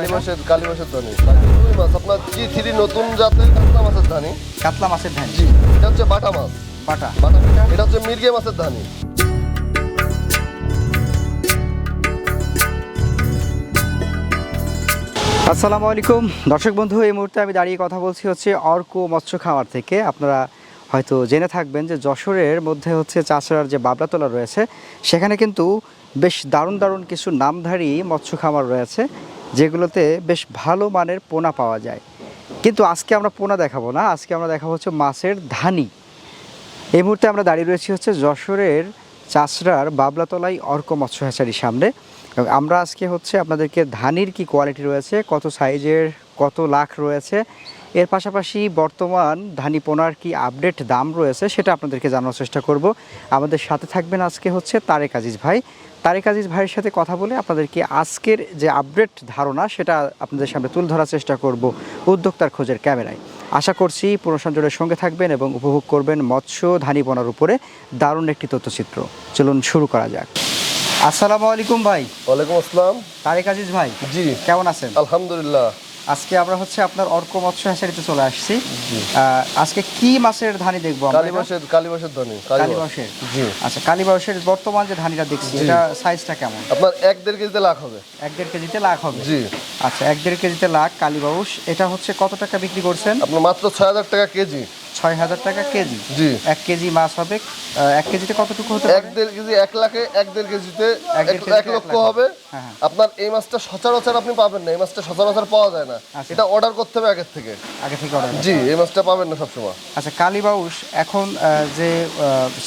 কালিবাসের ধানি রুই মাছ আপনার G3 নতুন জাতের কাতলা মাছের ধানি। কাতলা মাছের ধানি। জি, এটা হচ্ছে বাটা মাছ। বাটা এটা হচ্ছে মির্গে মাছের ধানি। আসসালামু আলাইকুম দর্শক বন্ধু, এই মুহূর্তে আমি দাঁড়িয়ে কথা বলছি হচ্ছে অর্ক মৎস্য খামার থেকে। আপনারা হয়তো জেনে থাকবেন যে যশোরের মধ্যে হচ্ছে চাষড়ার যে বাবলাতলা রয়েছে, সেখানে কিন্তু বেশ দারুণ দারুণ কিছু নামধারী মৎস্য খামার রয়েছে, যেগুলোতে বেশ ভালো মানের পোনা পাওয়া যায়। কিন্তু আজকে আমরা পোনা দেখাবো না, আজকে আমরা দেখাবো হচ্ছে মাছের ধানি। এই মুহূর্তে আমরা দাঁড়িয়ে রয়েছি হচ্ছে যশোরের চাষড়ার বাবলাতলাই অর্ক মৎস্য হ্যাচারির সামনে। এবং আমরা আজকে হচ্ছে আপনাদেরকে ধানির কি কোয়ালিটি রয়েছে, কত সাইজের, কত লাখ রয়েছে, এর পাশাপাশি বর্তমান ধানি পোনার কি আপডেট দাম রয়েছে সেটা আপনাদেরকে জানানোর চেষ্টা করব। আমাদের সাথে থাকবেন আজকে হচ্ছে তারেক আজিজ ভাই। তারেক আজিজ ভাইয়ের সাথে কথা বলে আপনাদেরকে আজকের যে আপডেট ধারণা সেটা আপনাদের সামনে তুলে ধরার চেষ্টা করব উদ্যোক্তার খোঁজের ক্যামেরায়। আশা করছি পুরো সঞ্জয়ের সঙ্গে থাকবেন এবং উপভোগ করবেন মৎস্য ধানি পোনার উপরে দারুণ একটি তথ্যচিত্র। চলুন শুরু করা যাক। আসসালামু আলাইকুম ভাই। ওয়ালাইকুম আসসালাম। তারেক আজিজ ভাই, জি, কেমন আছেন? আলহামদুলিল্লাহ। আজকে আমরা হচ্ছে আপনার অর্ক মৎস্য হ্যাচারিতে চলে আসছি। আজকে কি মাছের ধানি দেখবো আমরা? কালিবাসের ধানি। কালীবাউশের। জি, আচ্ছা, কালীবাউশের বর্তমান যে ধানিটা দেখছি এটা সাইজটা কেমন? আপনার 1-1.5 কেজিতে লাখ হবে। 1-1.5 কেজিতে লাখ হবে। জি, আচ্ছা, 1-1.5 কেজিতে লাখ কালীবাউশ। এটা হচ্ছে কত টাকা বিক্রি করছেন? আপনার মাত্র 6,000 টাকা কেজি। 6,000 টাকা কেজি। জি, 1 কেজি মাছ হবে। 1 কেজিতে কতটুকু হতে পারে? 1-1.5 কেজি 1 লাখে 1-1.5 কেজিতে 1-1.5 1 লক্ষ হবে। হ্যাঁ, হ্যাঁ। আপনার এই মাছটা সচরাচর আপনি পাবেন না, এই মাছটা সচরাচর পাওয়া যায় না। আচ্ছা। এটা অর্ডার করতে হবে আগের থেকে। আগে থেকে অর্ডার। জি, এই মাছটা পাবেন না সবসময়। আচ্ছা, কালীবাউশ এখন যে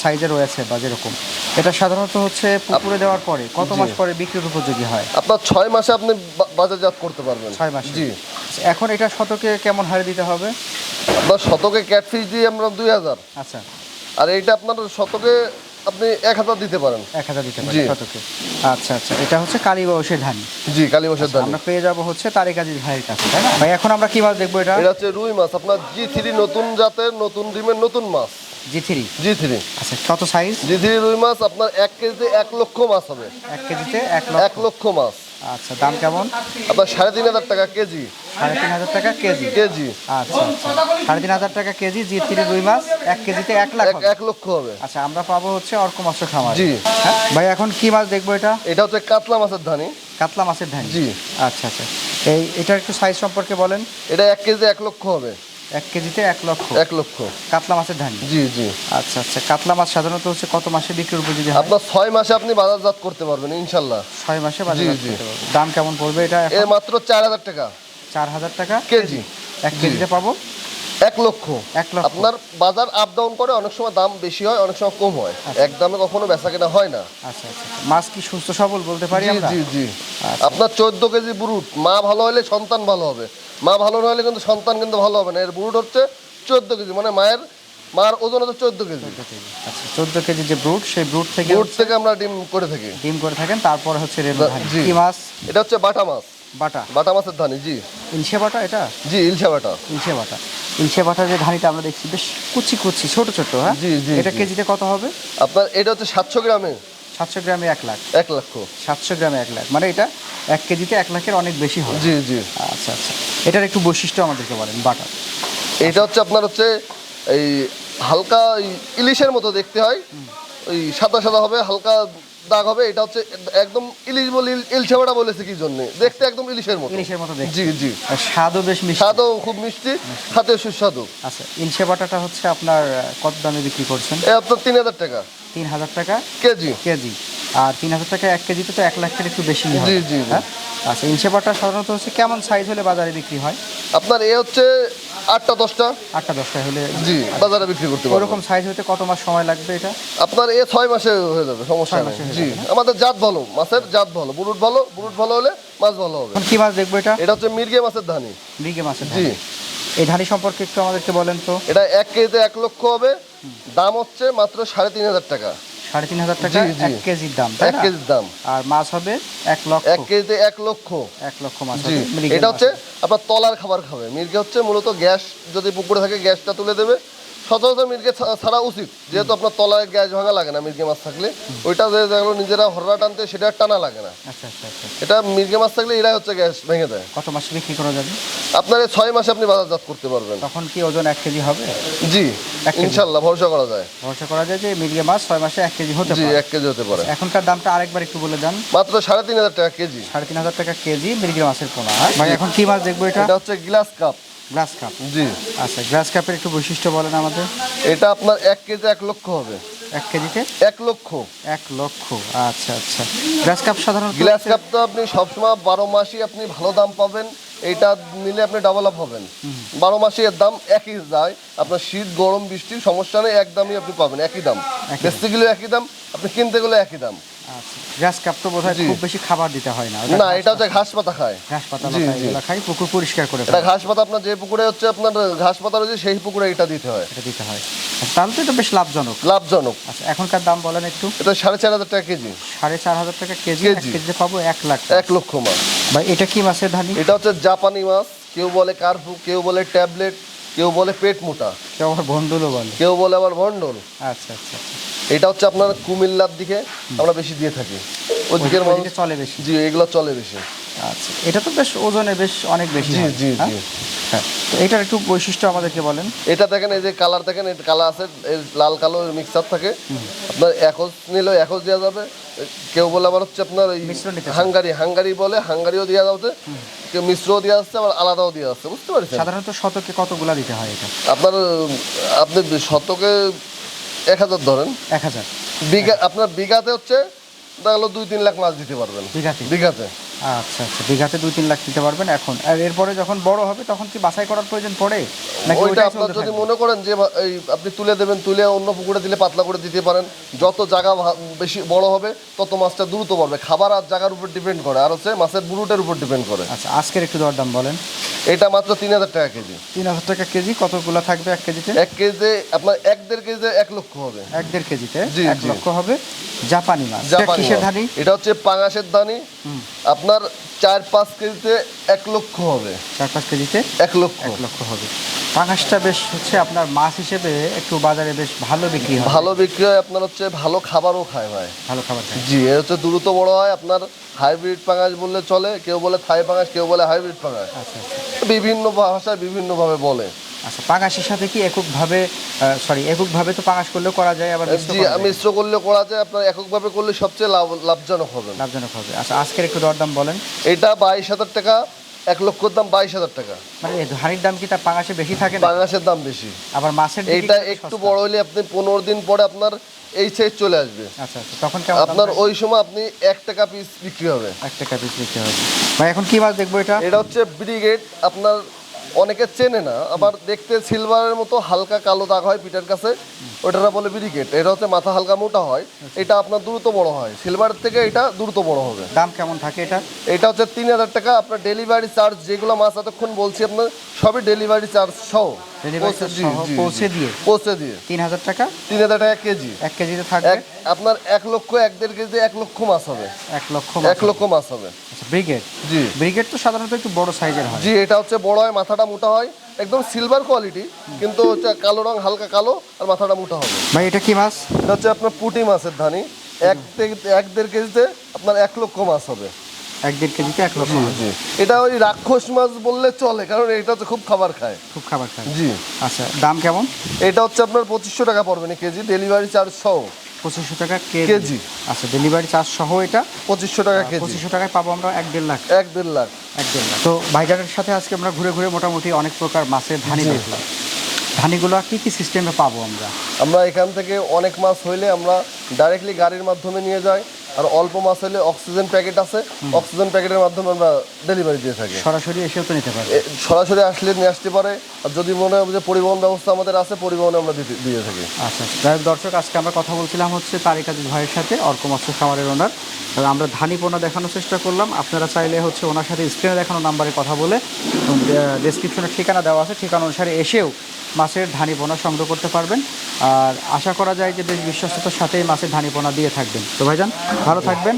সাইজে রয়েছে বা যেরকম, এটা সাধারণত হচ্ছে পুকুরে দেওয়ার পরে কত মাস পরে বিক্রির উপযোগী হয়? আপনার 6 মাসে আপনি বাজারজাত করতে পারবেন। 6 মাসে। জি, এখন এটা শতকে কেমন হারে দিতে হবে? আপনার শতকে ক্যাটফিশ দিয়ে আমরা 2,000। আচ্ছা, আর এইটা আপনার শতকে আপনি 1,000 দিতে পারেন। 1,000 দিতে পারি জি। শতকে। আচ্ছা আচ্ছা, এটা হচ্ছে কালীবাউশের ধানি। জি, কালিবাসের ধানি। আমরা পেয়ে যাব হচ্ছে তারেক আজিজ ভাইয়ের কাছে, তাই না ভাই? এখন আমরা কি মাছ দেখবো? এটা এটা হচ্ছে রুই মাছ, আপনার G3 নতুন জাতের নতুন ডিমের নতুন মাছ। G3। G3 আচ্ছা, কত সাইজ? G3 রুই মাছ আপনার 1 কেজিতে 1 লক্ষ মাছ হবে। 1 কেজিতে 1 1 লক্ষ মাছ। আচ্ছা, দাম কেমন? আপনার 3,500 টাকা কেজি। 3,500 টাকা কেজি। কেজি আচ্ছা আচ্ছা, 3,500 টাকা কেজি G3 রুই মাছ 1 কেজিতে 1 লাখ হবে। 1 লক্ষ হবে। আচ্ছা, আমরা পাবো হচ্ছে অর্ক মৎস্য খামার। জি। হ্যাঁ ভাই, এখন কি মাছ দেখবো? এটা এটা হচ্ছে কাতলা মাছের ধানি। কাতলা মাছের ধানি। জি। আচ্ছা আচ্ছা, এটার একটু সাইজ সম্পর্কে বলেন। এটা 1 কেজিতে 1 লক্ষ হবে। 1 কেজিতে 1 লক্ষ। 1 লক্ষ কাতলা মাছের ধানি। জি জি। আচ্ছা আচ্ছা, কাতলা মাছ সাধারণত হচ্ছে কত মাসে বিক্রির উপযোগী হয়? আপনার 6 মাসে আপনি বাজারজাত করতে পারবেন ইনশাল্লাহ। 6 মাসে জি, বাজারজাত জি। করতে পারবো। দাম কেমন পড়বে এটা এখন? এর মাত্র 4,000 টাকা 4,000 টাকা কেজি। 1 কেজিতে পাবো 1 লক্ষ। 1 লক্ষ। আপনার বাজার আপ ডাউন করে, অনেক সময় দাম বেশি হয়, অনেক সময় কম হয়। এক দামে কখনো বেচা কেনা হয় না। আচ্ছা আচ্ছা, মাছ কি সুস্থ সবল বলতে পারি জি আমরা? জি জি। আচ্ছা। আপনার 14 কেজি বুরুট, মা ভালো হলে সন্তান ভালো হবে, মা ভালো না হলে কিন্তু সন্তান কিন্তু ভালো হবে না। এর বুরুট হচ্ছে 14 কেজি, মানে মার ওজন হচ্ছে 14 কেজি। আচ্ছা, 14 কেজি যে ব্রুট, সেই ব্রুট থেকে বুরুট থেকে আমরা ডিম করে থাকি। ডিম করে থাকেন, তারপর হচ্ছে রেনু ধানি। জি। কি মাছ? এটা হচ্ছে বাটা মাছ। বাটা। বাটা মাছের ধানি। জি ইলশে বাটা এটা? জি, ইলশা বাটা। ইলশে বাটা। ইলশে বাটা যে ধানিটা আমরা দেখছি বেশ কুচি কুচি ছোট ছোট, হ্যাঁ? জি, জি, এটা জি। কেজিতে কত হবে? আপনার এটা হচ্ছে 700 গ্রামে 700 গ্রামে 1 লাখ। 1 লক্ষ। 700 গ্রামে 1 লাখ, মানে এটা 1 কেজিতে 1 লাখের অনেক বেশি হয়। জি জি। আচ্ছা আচ্ছা, এটার একটু বৈশিষ্ট্য আমাদেরকে বলেন বাটা। এটা হচ্ছে আপনার হচ্ছে এই হালকা ইলিশের মতো দেখতে হয়, ওই সাদা সাদা হবে, হালকা দাগ হবে। এটা হচ্ছে একদম ইলিশ বলে ইলশা বাটা বলেছে কি জন্য, দেখতে একদম ইলিশের মতো। ইলিশের মতো দেখতে। জি জি। আর স্বাদও বেশ মিষ্টি। স্বাদও খুব মিষ্টি, খেতে সুস্বাদু। আচ্ছা, ইলশে বাটাটা হচ্ছে আপনার কত দামে বিক্রি করছেন? এ আপনার 3,000 টাকা 3,000 টাকা কেজি। কেজি। আর 3,000 টাকা 1 কেজিতে তো 1 লাখের একটু বেশি হয়। জি, জি, জি। হ্যাঁ? আচ্ছা, ইলশে বাটা সাধারণত হচ্ছে কেমন সাইজ হলে বাজারে বিক্রি হয়? আপনার এ হচ্ছে 8টা 10টা 8টা 10টা হলে। জি, বাজারে বিক্রি করতে পারবেন। ওরকম সাইজ হতে কত মাস সময় লাগবে এটা? আপনার 6 মাসে হয়ে যাবে, সমস্যা 6 নেই। মাসে হয়ে জি, যাবে না? আমাদের জাত ভালো, মাছের জাত ভালো, বুরুট ভালো হলে মাছ ভালো হবে। এখন কি মাছ দেখবো এটা? এটা হচ্ছে মির্গে মাছের ধানি। মৃগে মাছের জি। ধানি। এই ধানি সম্পর্কে একটু আমাদেরকে বলেন তো। এটা 1 কেজিতে 1 লক্ষ হবে। দাম হচ্ছে মাত্র 3,500 টাকা। 3,500 টাকা জি, জি। 1 কেজির দাম, তাই 1 না? কেজির দাম। আর মাছ হবে 1 লক্ষ। 1 কেজিতে 1 লক্ষ। 1 লক্ষ মাছ জি, হবে মৃগেল এটা মাছ। হচ্ছে আপনার তলার খাবার খাবে। মির্গে হচ্ছে মূলত গ্যাস যদি পুকুরে থাকে গ্যাসটা তুলে দেবে, সচরাচর মির্গে ছাড়া উচিত, যেহেতু আপনার তলায় গ্যাস ভাঙা লাগে না মির্গে মাছ থাকলে। ওইটা যেগুলো নিজেরা হররা টানতে সেটা আর টানা লাগে না। আচ্ছা আচ্ছা আচ্ছা। এটা মির্গে মাছ থাকলে এরাই হচ্ছে গ্যাস ভেঙে দেয়। কত মাসে বিক্রি করা যাবে? আপনার এই 6 মাসে আপনি বাজারজাত করতে পারবেন। তখন কি ওজন 1 কেজি হবে? জি, 1 কেজি? ইনশাল্লাহ ভরসা করা যায়। ভরসা করা যায় যে মির্গে মাছ 6 মাসে 1 কেজি হতে জি, পারে। 1 কেজি হতে পারে। এখনকার দামটা আরেকবার একটু বলে দেন। মাত্র 3,500 টাকা কেজি। 3,500 টাকা কেজি মির্গে মাছের পোনা। ভাই এখন কি মাছ দেখবো এটা? এটা হচ্ছে গ্লাস কাপ। Glass cup. জি। আচ্ছা, গ্লাস কাপের একটু বৈশিষ্ট্য বলেন আমাদের। এটা আপনার 1 কেজি 1 লক্ষ হবে। 1 কেজিতে 1 লক্ষ। 1 লক্ষ। আচ্ছা আচ্ছা। গ্লাস কাপ সাধারণত গ্লাস কাপ তো আপনি সবসময় 12 মাসই আপনি ভালো দাম পাবেন। এইটা নিলে আপনি ডেভেলপ হবেন। 12 মাসে এর দাম একই যায়। আপনার শীত গরম বৃষ্টির সমস্যা নেই, এক দামই আপনি পাবেন, একই দাম। বেচতে গেলে একই দাম, আপনি কিনতে গেলে একই দাম। আচ্ছা, গ্লাস কাপ তো বোধহয় খুব বেশি খাবার দিতে হয় না। না, এটা হচ্ছে ঘাস পাতা খায়। ঘাস পাতা জি, লতা জি। এগুলো খাই, পুকুর পরিষ্কার করে এটা ফেলে। ঘাস পাতা আপনার যে পুকুরে হচ্ছে আপনার ঘাস পাতা রয়েছে সেই পুকুরে এটা দিতে হয়। এটা দিতে হয়। আচ্ছা, তাহলে তো এটা বেশ লাভজনক। লাভজনক। আচ্ছা, এখনকার দাম বলেন একটু। এটা 4,500 টাকা কেজি। 4,500 টাকা কেজি। 1 কেজিতে পাবো 1 লাখ। 1 লক্ষ মাছ। ভাই এটা কি মাছের ধানি? এটা হচ্ছে জাপানি মাছ। কেউ বলে কার্পু, কেউ বলে ট্যাবলেট, কেউ বলে পেট মোটা, কেউ আবার বন্ডুলও বলে। কেউ বলে আবার ভন্ডল। আচ্ছা আচ্ছা আচ্ছা। এটা হচ্ছে আপনার কুমিল্লার দিকে আমরা বেশি দিয়ে থাকি। ওদিকের মানুষ ওইদিকে চলে বেশি। জি, এগুলো চলে বেশি। আচ্ছা, এটা তো বেশ ওজনে বেশ অনেক বেশি জি, হয়, জি, হ্যাঁ? জি। হ্যাঁ, তো এটার একটু বৈশিষ্ট্য আমাদেরকে বলেন। এটা দেখেন, এই যে কালার দেখেন, এই কালার আছে, এই লাল কালো মিক্সার থাকে। আপনার একজ নিলে একজ দেওয়া যাবে। কেউ বলে আবার হচ্ছে আপনার এই মিশ্র নিতে চান। হাঙ্গারি বলে, হাঙ্গারিও দেওয়া যাবে। কেউ মিশ্রও দেওয়া যাচ্ছে, আবার আলাদাও দেওয়া যাচ্ছে, বুঝতে পারছেন? সাধারণত শতকে কতগুলা দিতে হয় এটা? আপনার আপনি শতকে 1,000 ধরেন। 1,000 বিঘা, আপনার বিঘাতে হচ্ছে দেখা গেলো 2-3 লাখ মাছ দিতে পারবেন বিঘাতে? বিঘাতে। আচ্ছা আচ্ছা, বিঘাতে 2-3 লাখ দিতে পারবেন এখন। আর এরপরে যখন বড় হবে তখন কি বাছাই করার প্রয়োজন পড়ে, নাকি ওইটা ওইটাই আপনার চলতে যদি থাকবে? মনে করেন যে এই আপনি তুলে দেবেন, তুলে অন্য পুকুরে দিলে পাতলা করে দিতে পারেন। যত জায়গা বেশি বড় হবে তত মাছটা দ্রুত বাড়বে। খাবার আর জায়গার উপর ডিপেন্ড করে, আর হচ্ছে মাছের বুরুটের উপর ডিপেন্ড করে। আচ্ছা, আজকের একটু দরদাম বলেন। এটা মাত্র 3,000 টাকা কেজি। 3,000 টাকা কেজি। কতগুলো থাকবে 1 কেজিতে? 1 কেজি আপনার 1-1.5 কেজিতে 1 লক্ষ হবে। 1-1.5 কেজিতে জি, 1 জি। লক্ষ হবে। জাপানি মাছ। এটা জাপানি কিসের মাছ। ধানি? এটা হচ্ছে পাঙাশের দানি। আপনার 4-5 কেজিতে 1 লক্ষ হবে। 4-5 কেজিতে 1 লক্ষ। 1 লক্ষ হবে। পাঙাশটা বেশ হচ্ছে আপনার মাছ হিসেবে একটু বাজারে বেশ ভালো বিক্রি হয়। ভালো বিক্রি হয়, আপনার হচ্ছে ভালো খাবারও খায় ভাই। ভালো খাবার খায়। জি, এর হচ্ছে দ্রুত বড় হয়। আপনার হাইব্রিড পাঙাশ বললে চলে, কেউ বলে থাই পাঙাশ, কেউ বলে হাইব্রিড পাঙাশ। আচ্ছা আচ্ছা বিভিন্ন ভাষায় বিভিন্নভাবে বলে। আচ্ছা, পাঙাশের সাথে কি এককভাবে তো পাঙাশ করলেও করা যায়, আবার মিশ্র জি, করা যায়। মিশ্র করলে করা যায়। আপনার এককভাবে করলে সবচেয়ে লাভজনক হবে। লাভজনক হবে। আচ্ছা, আজকের একটু দরদাম বলেন। এটা 22,000 টাকা। 1 লক্ষর দাম 22,000 টাকা। মানে এই ধানির দাম কি তার পাঙাশে বেশি থাকে না? পাঙাশের দাম বেশি। আবার মাছের দিকে এইটা কিন্তু একটু সস্তা। বড় হলে আপনি 15 দিন পরে আপনার এই সাইজ চলে আসবে। আচ্ছা আচ্ছা, তখন কেমন দাম আপনার থাকবে? ওই সময় আপনি 1 টাকা পিস বিক্রি হবে। 1 টাকা পিস বিক্রি হবে। ভাই এখন কি মাছ দেখবো এটা? এটা হচ্ছে ব্রিগেড। আপনার অনেকে চেনে না, আবার দেখতে সিলভারের মতো হালকা কালো দাগ হয় পিঠের কাছে, ওটা বলে ব্রিগেড। এটা হচ্ছে মাথা হালকা মোটা হয়। এটা আপনার দ্রুত বড় হয়, সিলভারের থেকে এটা দ্রুত বড় হবে। দাম কেমন থাকে এটা? এটা হচ্ছে 3,000 টাকা। আপনার ডেলিভারি চার্জ, যেগুলো মাছ এতক্ষণ বলছি আপনার সবই ডেলিভারি চার্জ সহ। ডেলিভারি চার্জ জি, সহ জি, পৌঁছে দিয়ে পৌঁছে দিয়ে 3,000 টাকা 3,000 টাকা কেজি। 1 কেজিতে থাকবে। আপনার 1 লক্ষ 1-1.5 কেজি 1 লক্ষ মাছ হবে। 1 লক্ষ 1 লক্ষ মাছ হবে। আচ্ছা, ব্রিগেড। জি, ব্রিগেড তো সাধারণত একটু বড় সাইজের হয়। জি। এটা হচ্ছে বড় হয়, মাথাটা মোটা হয়, একদম সিলভার কোয়ালিটি, কিন্তু হচ্ছে কালো রং, হালকা কালো, আর মাথাটা মোটা হবে। ভাই এটা কি মাছ? এটা হচ্ছে আপনার পুঁটি মাছের ধানি। 1-1.5 কেজিতে আপনার 1 লক্ষ মাছ হবে। 1-1.5 কেজিতে 1 লক্ষ মাছ। জি, এটা ওই রাক্ষস মাছ বললে চলে, কারণ এটা হচ্ছে খুব খাবার খায়। খুব খাবার খায়। জি। আচ্ছা, দাম কেমন? এটা হচ্ছে আপনার 2,500 টাকা পড়বে না কেজি, ডেলিভারি চার্জ সহ। 2,500 টাকা কেজি। আচ্ছা, ডেলিভারি চার্জ সহ এটা 2,500 টাকা কেজি। 2,500 টাকায় পাবো আমরা 1-1.5 লাখ। 1-1.5 লাখ। 1-1.5 লাখ। তো ভাইজানের সাথে আজকে আমরা ঘুরে ঘুরে মোটামুটি অনেক প্রকার মাছের ধানি দেখলাম। ধানিগুলো কি কি সিস্টেমে পাবো আমরা? আমরা এখান থেকে অনেক মাছ হইলে আমরা ডাইরেক্টলি গাড়ির মাধ্যমে নিয়ে যাই, আর অল্প মাছ হলে অক্সিজেন প্যাকেট আছে, অক্সিজেন প্যাকেটের মাধ্যমে আমরা ডেলিভারি দিয়ে থাকি। সরাসরি এসেও তো নিতে পারবে। সরাসরি আসলে নিয়ে আসতে পারে, আর যদি মনে হয় যে পরিবহন ব্যবস্থা আমাদের আছে, পরিবহনে আমরা দিয়ে থাকি। আচ্ছা, যাই হোক দর্শক, আজকে আমরা কথা বলছিলাম হচ্ছে তারিক আজিজ ভাইয়ের সাথে, অর্ক মৎস্য খামারের ওনার। আমরা ধানি পোনা দেখানোর চেষ্টা করলাম। আপনারা চাইলে হচ্ছে ওনার সাথে স্ক্রিনে দেখানো নাম্বারে কথা বলে, ডেসক্রিপশনে ঠিকানা দেওয়া আছে, ঠিকানা অনুসারে এসেও মাছের ধানি পোনা সংগ্রহ করতে পারবেন। আর আশা করা যায় যে বেশ বিশ্বস্ততার সাথেই মাছের ধানি পোনা দিয়ে থাকবেন। তো ভাইজান ভালো থাকবেন,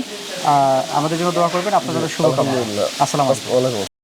আমাদের জন্য দোয়া করবেন, আপনাদের শুভকামনা। আলহামদুলিল্লাহ। আসসালামু আলাইকুম। ওয়ালাইকুম আসসালাম।